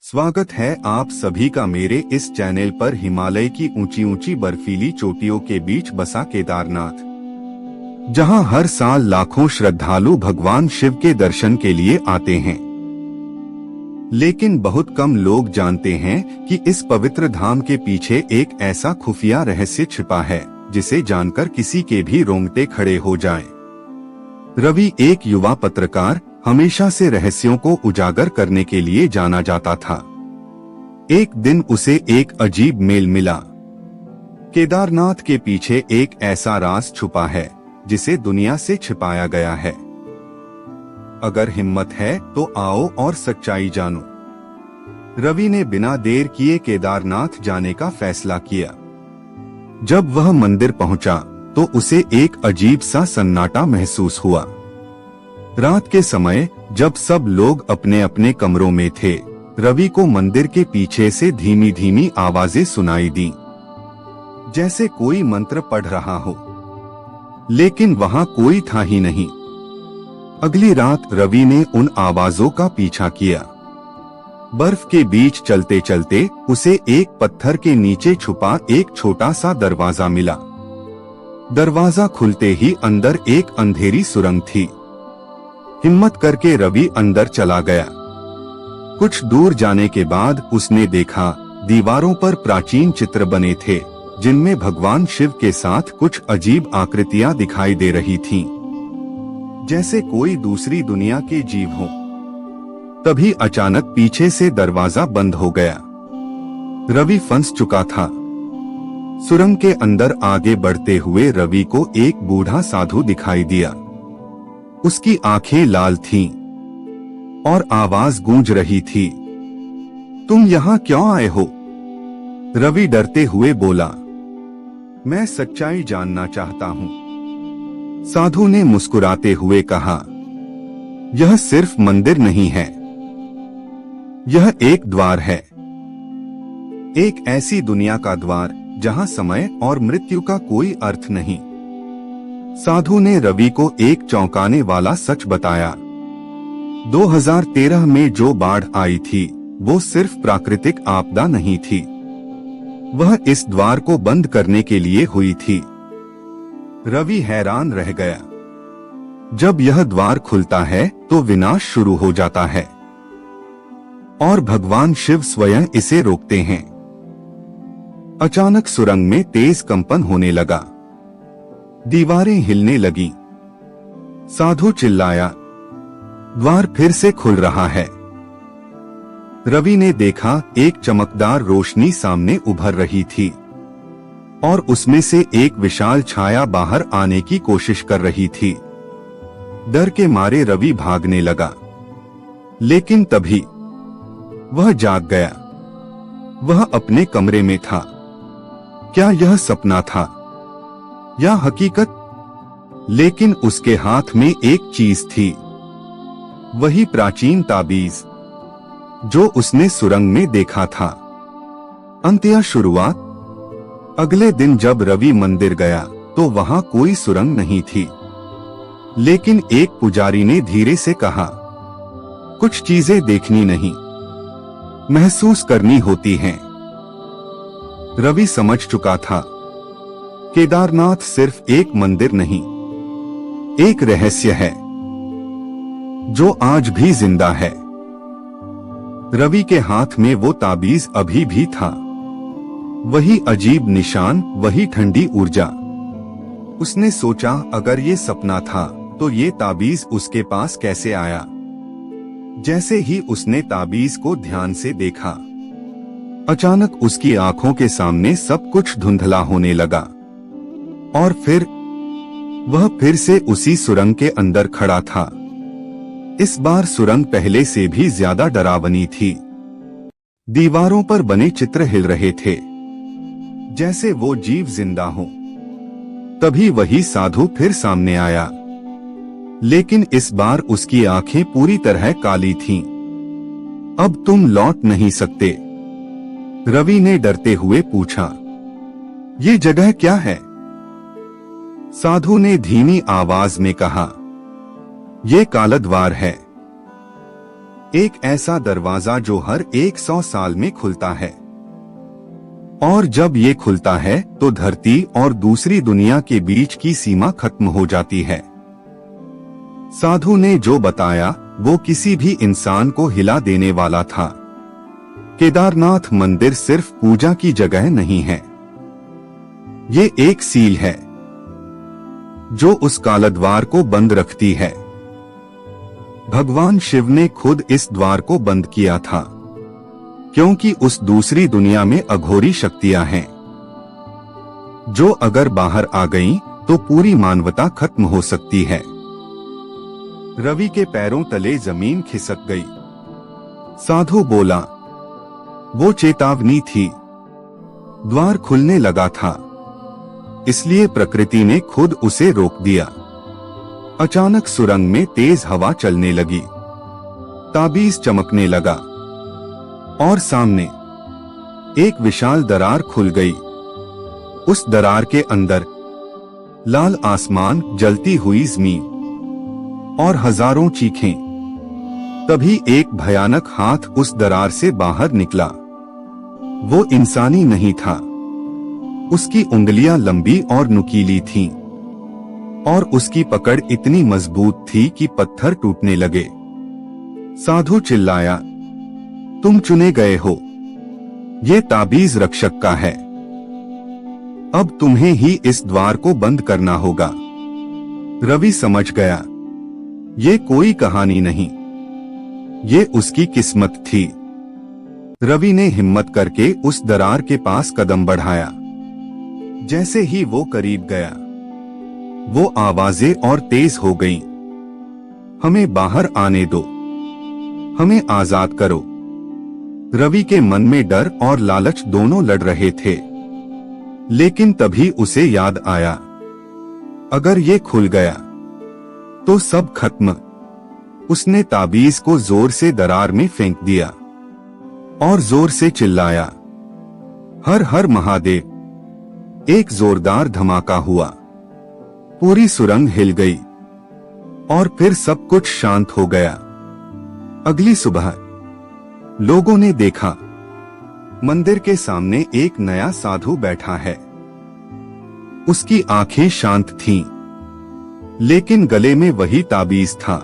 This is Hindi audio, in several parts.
स्वागत है आप सभी का मेरे इस चैनल पर। हिमालय की ऊंची ऊंची बर्फीली चोटियों के बीच बसा केदारनाथ, जहां हर साल लाखों श्रद्धालु भगवान शिव के दर्शन के लिए आते हैं, लेकिन बहुत कम लोग जानते हैं कि इस पवित्र धाम के पीछे एक ऐसा खुफिया रहस्य छिपा है जिसे जानकर किसी के भी रोंगटे खड़े हो जाएं। रवि एक युवा पत्रकार हमेशा से रहस्यों को उजागर करने के लिए जाना जाता था। एक दिन उसे एक अजीब मेल मिला। केदारनाथ के पीछे एक ऐसा राज छुपा है जिसे दुनिया से छिपाया गया है। अगर हिम्मत है तो आओ और सच्चाई जानो। रवि ने बिना देर किए केदारनाथ जाने का फैसला किया। जब वह मंदिर पहुंचा तो उसे एक अजीब सा सन्नाटा महसूस हुआ। रात के समय जब सब लोग अपने अपने कमरों में थे, रवि को मंदिर के पीछे से धीमी धीमी आवाजें सुनाई दी, जैसे कोई मंत्र पढ़ रहा हो, लेकिन वहां कोई था ही नहीं। अगली रात रवि ने उन आवाजों का पीछा किया। बर्फ के बीच चलते चलते उसे एक पत्थर के नीचे छुपा एक छोटा सा दरवाजा मिला। दरवाजा खुलते ही अंदर एक अंधेरी सुरंग थी। हिम्मत करके रवि अंदर चला गया। कुछ दूर जाने के बाद उसने देखा दीवारों पर प्राचीन चित्र बने थे, जिनमें भगवान शिव के साथ कुछ अजीब आकृतियां दिखाई दे रही थीं, जैसे कोई दूसरी दुनिया के जीव हो। तभी अचानक पीछे से दरवाजा बंद हो गया। रवि फंस चुका था। सुरंग के अंदर आगे बढ़ते हुए रवि को एक बूढ़ा साधु दिखाई दिया। उसकी आंखें लाल थीं और आवाज गूंज रही थी, तुम यहाँ क्यों आए हो? रवि डरते हुए बोला, मैं सच्चाई जानना चाहता हूँ। साधु ने मुस्कुराते हुए कहा, यह सिर्फ मंदिर नहीं है, यह एक द्वार है, एक ऐसी दुनिया का द्वार जहां समय और मृत्यु का कोई अर्थ नहीं। साधु ने रवि को एक चौंकाने वाला सच बताया। 2013 में जो बाढ़ आई थी वो सिर्फ प्राकृतिक आपदा नहीं थी, वह इस द्वार को बंद करने के लिए हुई थी। रवि हैरान रह गया। जब यह द्वार खुलता है तो विनाश शुरू हो जाता है और भगवान शिव स्वयं इसे रोकते हैं। अचानक सुरंग में तेज कंपन होने लगा। दीवारें हिलने लगी। साधु चिल्लाया, द्वार फिर से खुल रहा है। रवि ने देखा एक चमकदार रोशनी सामने उभर रही थी और उसमें से एक विशाल छाया बाहर आने की कोशिश कर रही थी। डर के मारे रवि भागने लगा, लेकिन तभी वह जाग गया। वह अपने कमरे में था। क्या यह सपना था या हकीकत? लेकिन उसके हाथ में एक चीज थी, वही प्राचीन ताबीज जो उसने सुरंग में देखा था। अंत या शुरुआत? अगले दिन जब रवि मंदिर गया तो वहां कोई सुरंग नहीं थी, लेकिन एक पुजारी ने धीरे से कहा, कुछ चीजें देखनी नहीं, महसूस करनी होती हैं। रवि समझ चुका था, केदारनाथ सिर्फ एक मंदिर नहीं, एक रहस्य है जो आज भी जिंदा है। रवि के हाथ में वो ताबीज अभी भी था, वही अजीब निशान, वही ठंडी ऊर्जा। उसने सोचा, अगर ये सपना था तो ये ताबीज उसके पास कैसे आया? जैसे ही उसने ताबीज को ध्यान से देखा, अचानक उसकी आंखों के सामने सब कुछ धुंधला होने लगा और फिर वह फिर से उसी सुरंग के अंदर खड़ा था। इस बार सुरंग पहले से भी ज्यादा डरावनी थी। दीवारों पर बने चित्र हिल रहे थे, जैसे वो जीव जिंदा हो। तभी वही साधु फिर सामने आया, लेकिन इस बार उसकी आंखें पूरी तरह काली थीं। अब तुम लौट नहीं सकते, रवि ने डरते हुए पूछा। ये जगह क्या है? साधु ने धीमी आवाज में कहा, ये काला द्वार है, एक ऐसा दरवाजा जो हर 100 साल में खुलता है, और जब ये खुलता है तो धरती और दूसरी दुनिया के बीच की सीमा खत्म हो जाती है। साधु ने जो बताया वो किसी भी इंसान को हिला देने वाला था। केदारनाथ मंदिर सिर्फ पूजा की जगह नहीं है, ये एक सील है जो उस कालद्वार को बंद रखती है। भगवान शिव ने खुद इस द्वार को बंद किया था, क्योंकि उस दूसरी दुनिया में अघोरी शक्तियां हैं जो अगर बाहर आ गईं तो पूरी मानवता खत्म हो सकती है। रवि के पैरों तले जमीन खिसक गई। साधु बोला, वो चेतावनी थी। द्वार खुलने लगा था, इसलिए प्रकृति ने खुद उसे रोक दिया। अचानक सुरंग में तेज हवा चलने लगी, ताबीज चमकने लगा और सामने एक विशाल दरार खुल गई। उस दरार के अंदर लाल आसमान, जलती हुई जमीन और हजारों चीखें। तभी एक भयानक हाथ उस दरार से बाहर निकला। वो इंसानी नहीं था, उसकी उंगलियां लंबी और नुकीली थीं, और उसकी पकड़ इतनी मजबूत थी कि पत्थर टूटने लगे। साधु चिल्लाया, तुम चुने गए हो, ये ताबीज रक्षक का है। अब तुम्हें ही इस द्वार को बंद करना होगा। रवि समझ गया, ये कोई कहानी नहीं, ये उसकी किस्मत थी। रवि ने हिम्मत करके उस दरार के पास कदम बढ़ाया। जैसे ही वो करीब गया, वो आवाजें और तेज हो गईं। हमें बाहर आने दो, हमें आजाद करो। रवि के मन में डर और लालच दोनों लड़ रहे थे, लेकिन तभी उसे याद आया, अगर ये खुल गया तो सब खत्म। उसने ताबीज को जोर से दरार में फेंक दिया और जोर से चिल्लाया, हर हर महादेव। एक जोरदार धमाका हुआ, पूरी सुरंग हिल गई और फिर सब कुछ शांत हो गया। अगली सुबह लोगों ने देखा, मंदिर के सामने एक नया साधु बैठा है। उसकी आंखें शांत थीं, लेकिन गले में वही ताबीज था।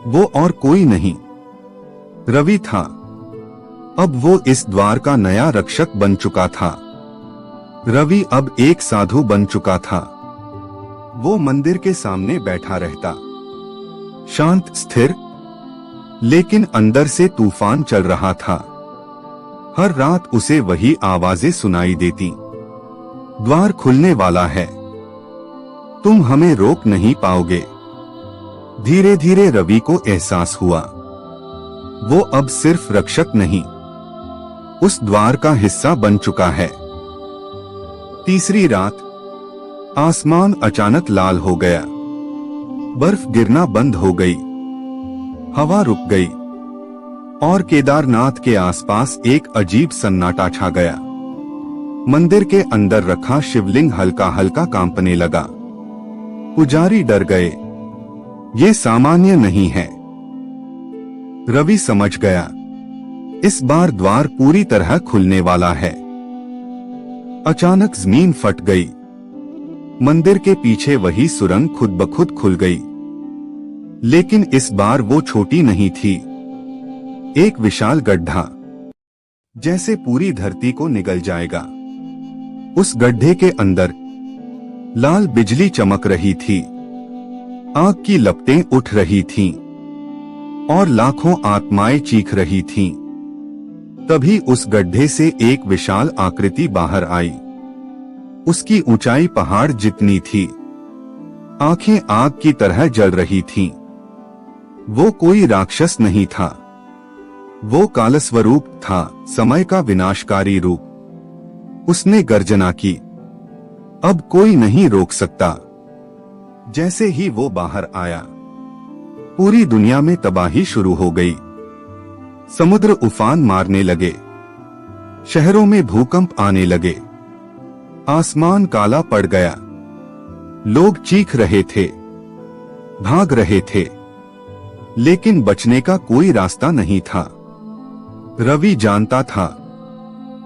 वो और कोई नहीं, रवि था। अब वो इस द्वार का नया रक्षक बन चुका था। रवि अब एक साधु बन चुका था। वो मंदिर के सामने बैठा रहता, शांत स्थिर, लेकिन अंदर से तूफान चल रहा था। हर रात उसे वही आवाजें सुनाई देती, द्वार खुलने वाला है, तुम हमें रोक नहीं पाओगे। धीरे धीरे रवि को एहसास हुआ, वो अब सिर्फ रक्षक नहीं, उस द्वार का हिस्सा बन चुका है। तीसरी रात आसमान अचानक लाल हो गया, बर्फ गिरना बंद हो गई, हवा रुक गई और केदारनाथ के आसपास एक अजीब सन्नाटा छा गया। मंदिर के अंदर रखा शिवलिंग हल्का हल्का कांपने लगा। पुजारी डर गए, ये सामान्य नहीं है। रवि समझ गया, इस बार द्वार पूरी तरह खुलने वाला है। अचानक जमीन फट गई, मंदिर के पीछे वही सुरंग खुद ब खुद खुल गई, लेकिन इस बार वो छोटी नहीं थी, एक विशाल गड्ढा, जैसे पूरी धरती को निगल जाएगा। उस गड्ढे के अंदर लाल बिजली चमक रही थी, आग की लपटें उठ रही थीं और लाखों आत्माएं चीख रही थीं। तभी उस गड्ढे से एक विशाल आकृति बाहर आई। उसकी ऊंचाई पहाड़ जितनी थी, आंखें आग की तरह जल रही थीं। वो कोई राक्षस नहीं था, वो कालस्वरूप था, समय का विनाशकारी रूप। उसने गर्जना की, अब कोई नहीं रोक सकता। जैसे ही वो बाहर आया, पूरी दुनिया में तबाही शुरू हो गई। समुद्र उफान मारने लगे, शहरों में भूकंप आने लगे, आसमान काला पड़ गया। लोग चीख रहे थे, भाग रहे थे, लेकिन बचने का कोई रास्ता नहीं था। रवि जानता था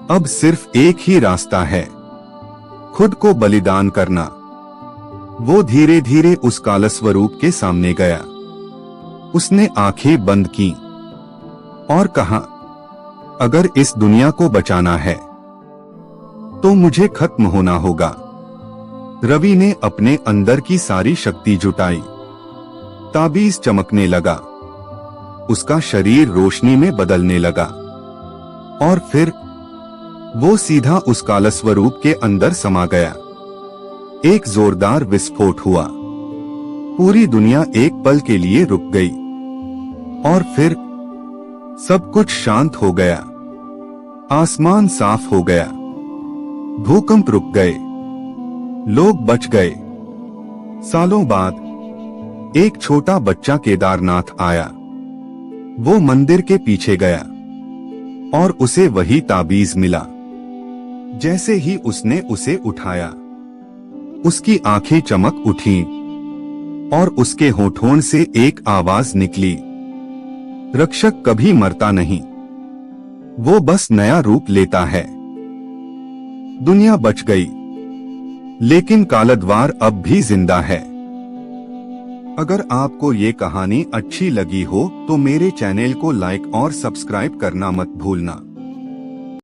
अब सिर्फ एक ही रास्ता है, खुद को बलिदान करना। वो धीरे धीरे उस काल स्वरूप के सामने गया। उसने आंखें बंद की और कहा, अगर इस दुनिया को बचाना है तो मुझे खत्म होना होगा। रवि ने अपने अंदर की सारी शक्ति जुटाई। ताबीज चमकने लगा, उसका शरीर रोशनी में बदलने लगा और फिर वो सीधा उस काल स्वरूप के अंदर समा गया। एक जोरदार विस्फोट हुआ, पूरी दुनिया एक पल के लिए रुक गई और फिर सब कुछ शांत हो गया। आसमान साफ हो गया, भूकंप रुक गए, लोग बच गए। सालों बाद एक छोटा बच्चा केदारनाथ आया। वो मंदिर के पीछे गया और उसे वही ताबीज मिला। जैसे ही उसने उसे उठाया, उसकी आंखें चमक उठीं और उसके होठों से एक आवाज निकली, रक्षक कभी मरता नहीं, वो बस नया रूप लेता है। दुनिया बच गई, लेकिन कालद्वार अब भी जिंदा है। अगर आपको ये कहानी अच्छी लगी हो तो मेरे चैनल को लाइक और सब्सक्राइब करना मत भूलना।